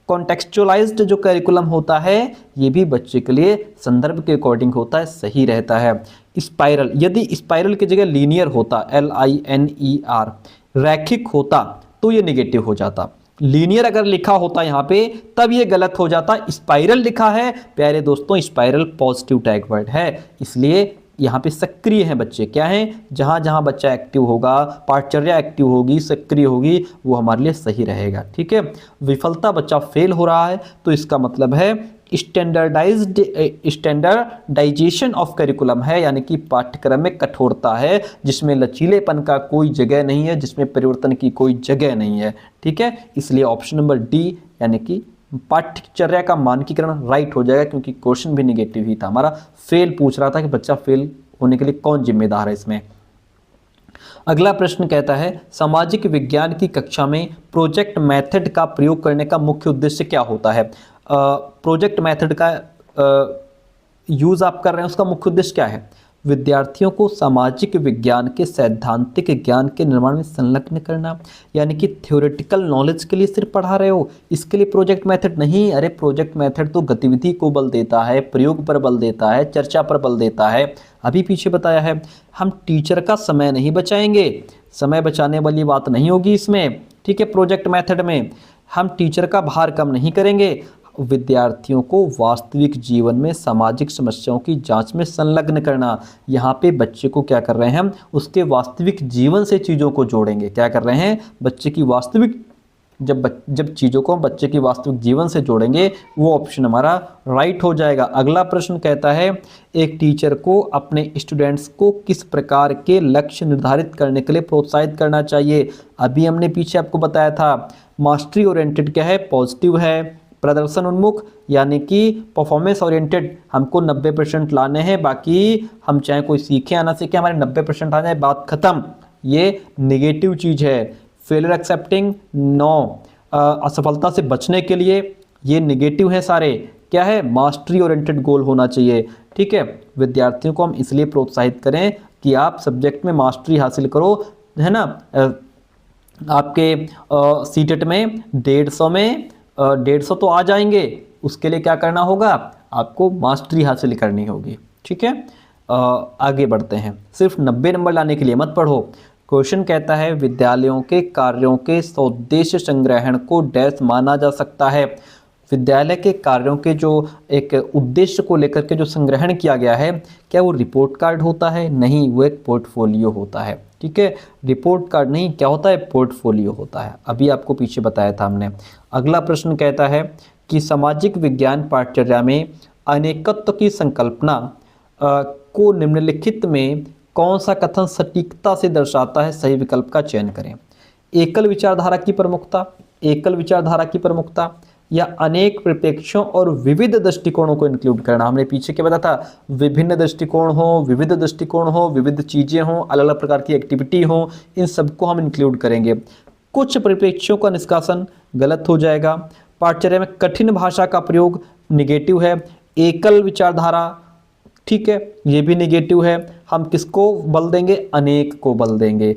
कॉन्टेक्सचुअलाइज्ड जो कैरिकुलम होता है ये भी बच्चे के लिए संदर्भ के अकॉर्डिंग होता है, सही रहता है। स्पाइरल, यदि स्पाइरल की जगह लीनियर होता, LINER, रैखिक होता तो ये निगेटिव हो जाता। लीनियर अगर लिखा होता यहाँ पे तब ये गलत हो जाता। स्पाइरल लिखा है प्यारे दोस्तों, स्पाइरल पॉजिटिव टैग वर्ड है, इसलिए यहाँ पे सक्रिय हैं बच्चे। क्या हैं, जहाँ जहाँ बच्चा एक्टिव होगा, पाठचर्या एक्टिव होगी, सक्रिय होगी, वो हमारे लिए सही रहेगा। ठीक है, विफलता, बच्चा फेल हो रहा है तो इसका मतलब है स्टैंडर्डाइजेशन ऑफ करिकुलम है, यानी कि पाठ्यक्रम में कठोरता है, जिसमें लचीलेपन का कोई जगह नहीं है, जिसमें परिवर्तन की कोई जगह नहीं है। ठीक है, इसलिए ऑप्शन नंबर डी यानी कि पाठ्यचर्या का मानकीकरण राइट हो जाएगा, क्योंकि क्वेश्चन भी निगेटिव ही था हमारा, फेल पूछ रहा था कि बच्चा फेल होने के लिए कौन जिम्मेदार है इसमें। अगला प्रश्न कहता है सामाजिक विज्ञान की कक्षा में प्रोजेक्ट मेथड का प्रयोग करने का मुख्य उद्देश्य क्या होता है। प्रोजेक्ट मेथड का यूज़ आप कर रहे हैं, उसका मुख्य उद्देश्य क्या है, विद्यार्थियों को सामाजिक विज्ञान के सैद्धांतिक ज्ञान के निर्माण में संलग्न करना, यानी कि थ्योरेटिकल नॉलेज के लिए सिर्फ पढ़ा रहे हो, इसके लिए प्रोजेक्ट मेथड नहीं। अरे प्रोजेक्ट मेथड तो गतिविधि को बल देता है, प्रयोग पर बल देता है, चर्चा पर बल देता है, अभी पीछे बताया है। हम टीचर का समय नहीं बचाएंगे, समय बचाने वाली बात नहीं होगी इसमें। ठीक है, प्रोजेक्ट मेथड में हम टीचर का भार कम नहीं करेंगे, विद्यार्थियों को वास्तविक जीवन में सामाजिक समस्याओं की जांच में संलग्न करना। यहाँ पे बच्चे को क्या कर रहे हैं हम, उसके वास्तविक जीवन से चीज़ों को जोड़ेंगे। क्या कर रहे हैं, बच्चे की वास्तविक, जब चीज़ों को हम बच्चे की वास्तविक जीवन से जोड़ेंगे वो ऑप्शन हमारा राइट हो जाएगा। अगला प्रश्न कहता है एक टीचर को अपने स्टूडेंट्स को किस प्रकार के लक्ष्य निर्धारित करने के लिए प्रोत्साहित करना चाहिए। अभी हमने पीछे आपको बताया था मास्टरी ओरिएंटेड क्या है, पॉजिटिव है। प्रदर्शन उन्मुख यानी कि परफॉर्मेंस ओरिएंटेड, हमको 90% लाने हैं, बाकी हम चाहे कोई सीखे या ना सीखे हमारे 90% आ जाए, बात खत्म। ये निगेटिव चीज़ है। Failure accepting, no. असफलता से बचने के लिए ये निगेटिव है सारे। क्या है? मास्टरी ओरिएंटेड गोल होना चाहिए। ठीक है, विद्यार्थियों को हम इसलिए प्रोत्साहित करें कि आप सब्जेक्ट में मास्टरी हासिल करो, है ना। आपके सीटेट में 150 तो आ जाएंगे, उसके लिए क्या करना होगा? आपको मास्टरी हासिल करनी होगी। ठीक है, आगे बढ़ते हैं। सिर्फ 90 नंबर लाने के लिए मत पढ़ो। क्वेश्चन कहता है विद्यालयों के कार्यों के स्वोद्देश्य संग्रहण को डैश माना जा सकता है। विद्यालय के कार्यों के जो एक उद्देश्य को लेकर के जो संग्रहण किया गया है, क्या वो रिपोर्ट कार्ड होता है? नहीं, वो एक पोर्टफोलियो होता है। ठीक है, रिपोर्ट कार्ड नहीं, क्या होता है? पोर्टफोलियो होता है। अभी आपको पीछे बताया था हमने। अगला प्रश्न कहता है कि सामाजिक विज्ञान पाठ्यचर्या में अनेकत्व की संकल्पना को निम्नलिखित में कौन सा कथन सटीकता से दर्शाता है? सही विकल्प का चयन करें। एकल विचारधारा की प्रमुखता, एकल विचारधारा की प्रमुखता, या अनेक परिप्रेक्ष्यों और विविध दृष्टिकोणों को इंक्लूड करना। हमने पीछे क्या बताया था? विभिन्न दृष्टिकोण हो, विविध दृष्टिकोण हो, विविध चीज़ें हो, अलग अलग प्रकार की एक्टिविटी हो, इन सबको हम इंक्लूड करेंगे। कुछ परिप्रेक्ष्यों का निष्कासन गलत हो जाएगा। पाठ्यचर्या में कठिन भाषा का प्रयोग निगेटिव है। एकल विचारधारा, ठीक है, ये भी निगेटिव है। हम किसको बल देंगे? अनेक को बल देंगे।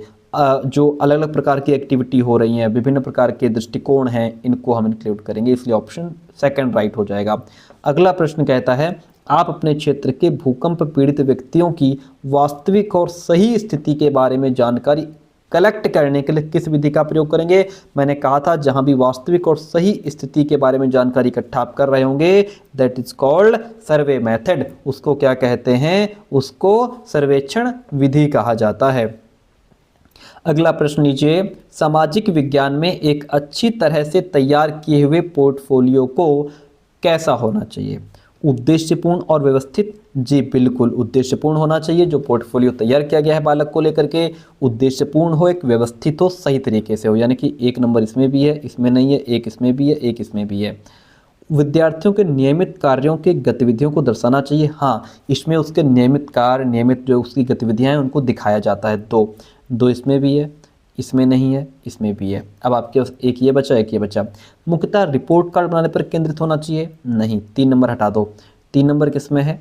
जो अलग अलग प्रकार की एक्टिविटी हो रही हैं, विभिन्न प्रकार के दृष्टिकोण हैं, इनको हम इंक्लूड करेंगे, इसलिए ऑप्शन सेकंड राइट हो जाएगा। अगला प्रश्न कहता है आप अपने क्षेत्र के भूकंप पीड़ित व्यक्तियों की वास्तविक और सही स्थिति के बारे में जानकारी कलेक्ट करने के लिए किस विधि का प्रयोग करेंगे? मैंने कहा था जहां भी वास्तविक और सही स्थिति के बारे में जानकारी इकट्ठा आप कर रहे होंगे, that is called survey method. उसको क्या कहते हैं? उसको सर्वेक्षण विधि कहा जाता है। अगला प्रश्न लीजिए, सामाजिक विज्ञान में एक अच्छी तरह से तैयार किए हुए पोर्टफोलियो को कैसा होना चाहिए? उद्देश्यपूर्ण और व्यवस्थित। जी बिल्कुल, उद्देश्यपूर्ण होना चाहिए। जो पोर्टफोलियो तैयार किया गया है बालक को लेकर के, उद्देश्यपूर्ण हो, एक व्यवस्थित हो, सही तरीके से हो। यानी कि 1 नंबर इसमें भी है, इसमें नहीं है, 1 इसमें भी है, 1 इसमें भी है। विद्यार्थियों के नियमित कार्यों के गतिविधियों को दर्शाना चाहिए। हाँ, इसमें उसके नियमित कार्य, नियमित जो उसकी गतिविधियां हैं उनको दिखाया जाता है। 2 इसमें भी है, इसमें नहीं है, इसमें भी है। अब आपके पास एक ये बचा, एक ये बचा। मुख्यतः रिपोर्ट कार्ड बनाने पर केंद्रित होना चाहिए। नहीं, 3 नंबर हटा दो। 3 नंबर किसमें है?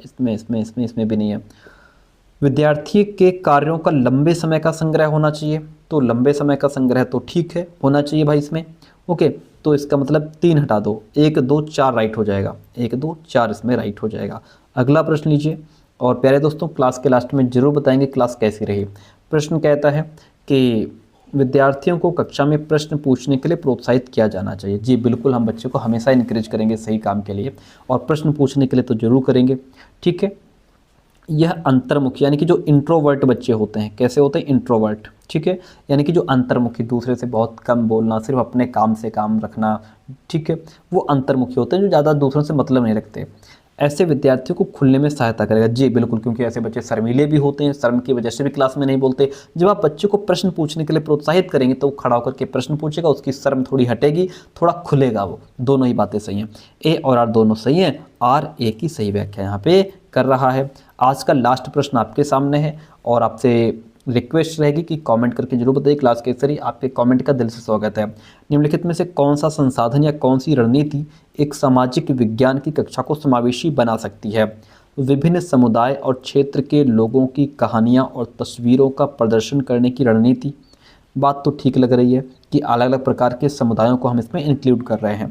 इसमें भी नहीं है। विद्यार्थी के कार्यों का लंबे समय का संग्रह होना चाहिए। तो लंबे समय का संग्रह तो ठीक है, होना चाहिए भाई इसमें। ओके, तो इसका मतलब 3 हटा दो। 1 2 4 राइट हो जाएगा। 1 2 4 इसमें राइट हो जाएगा। अगला प्रश्न लीजिए। और प्यारे दोस्तों, क्लास के लास्ट में जरूर बताएंगे क्लास कैसी रही। प्रश्न कहता है कि विद्यार्थियों को कक्षा में प्रश्न पूछने के लिए प्रोत्साहित किया जाना चाहिए। जी बिल्कुल, हम बच्चों को हमेशा इनकरेज करेंगे सही काम के लिए, और प्रश्न पूछने के लिए तो जरूर करेंगे। ठीक है, यह अंतर्मुखी यानी कि जो इंट्रोवर्ट बच्चे होते हैं, कैसे होते हैं? इंट्रोवर्ट। ठीक है, यानी कि जो अंतर्मुखी, दूसरे से बहुत कम बोलना, सिर्फ अपने काम से काम रखना, ठीक है, वो अंतर्मुखी होते हैं, जो ज़्यादा दूसरों से मतलब नहीं रखते। ऐसे विद्यार्थियों को खुलने में सहायता करेगा। जी बिल्कुल, क्योंकि ऐसे बच्चे शर्मीले भी होते हैं, शर्म की वजह से भी क्लास में नहीं बोलते। जब आप बच्चे को प्रश्न पूछने के लिए प्रोत्साहित करेंगे तो वो खड़ा होकर के प्रश्न पूछेगा, उसकी शर्म थोड़ी हटेगी, थोड़ा खुलेगा वो। दोनों ही बातें सही हैं, ए और आर दोनों सही हैं। आर ए की सही व्याख्या यहाँ पे कर रहा है। आज का लास्ट प्रश्न आपके सामने है और आपसे रिक्वेस्ट रहेगी कि कमेंट करके जरूर बताइए क्लास कैसे रही। आपके कमेंट का दिल से स्वागत है। निम्नलिखित में से कौन सा संसाधन या कौन सी रणनीति एक सामाजिक विज्ञान की कक्षा को समावेशी बना सकती है? विभिन्न समुदाय और क्षेत्र के लोगों की कहानियां और तस्वीरों का प्रदर्शन करने की रणनीति। बात तो ठीक लग रही है कि अलग अलग प्रकार के समुदायों को हम इसमें इंक्लूड कर रहे हैं।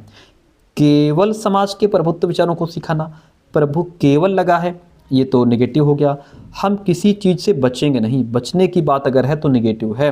केवल समाज के प्रभुत्व विचारों को सिखाना, प्रभु केवल लगा है, ये तो नेगेटिव हो गया। हम किसी चीज़ से बचेंगे नहीं, बचने की बात अगर है तो नेगेटिव है।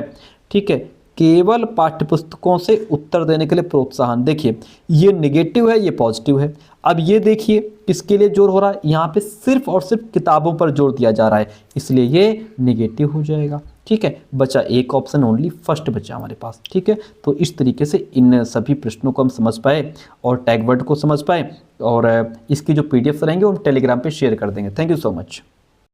ठीक है, केवल पाठ्यपुस्तकों से उत्तर देने के लिए प्रोत्साहन, देखिए ये नेगेटिव है, ये पॉजिटिव है। अब ये देखिए किसके लिए जोर हो रहा है? यहाँ पे सिर्फ और सिर्फ किताबों पर जोर दिया जा रहा है, इसलिए ये नेगेटिव हो जाएगा। ठीक है, बचा एक ऑप्शन, ओनली फर्स्ट बचा हमारे पास। ठीक है, तो इस तरीके से इन सभी प्रश्नों को हम समझ पाए और टैग वर्ड को समझ पाए, और इसकी जो PDF रहेंगे वो हम टेलीग्राम पे शेयर कर देंगे। Thank you so much.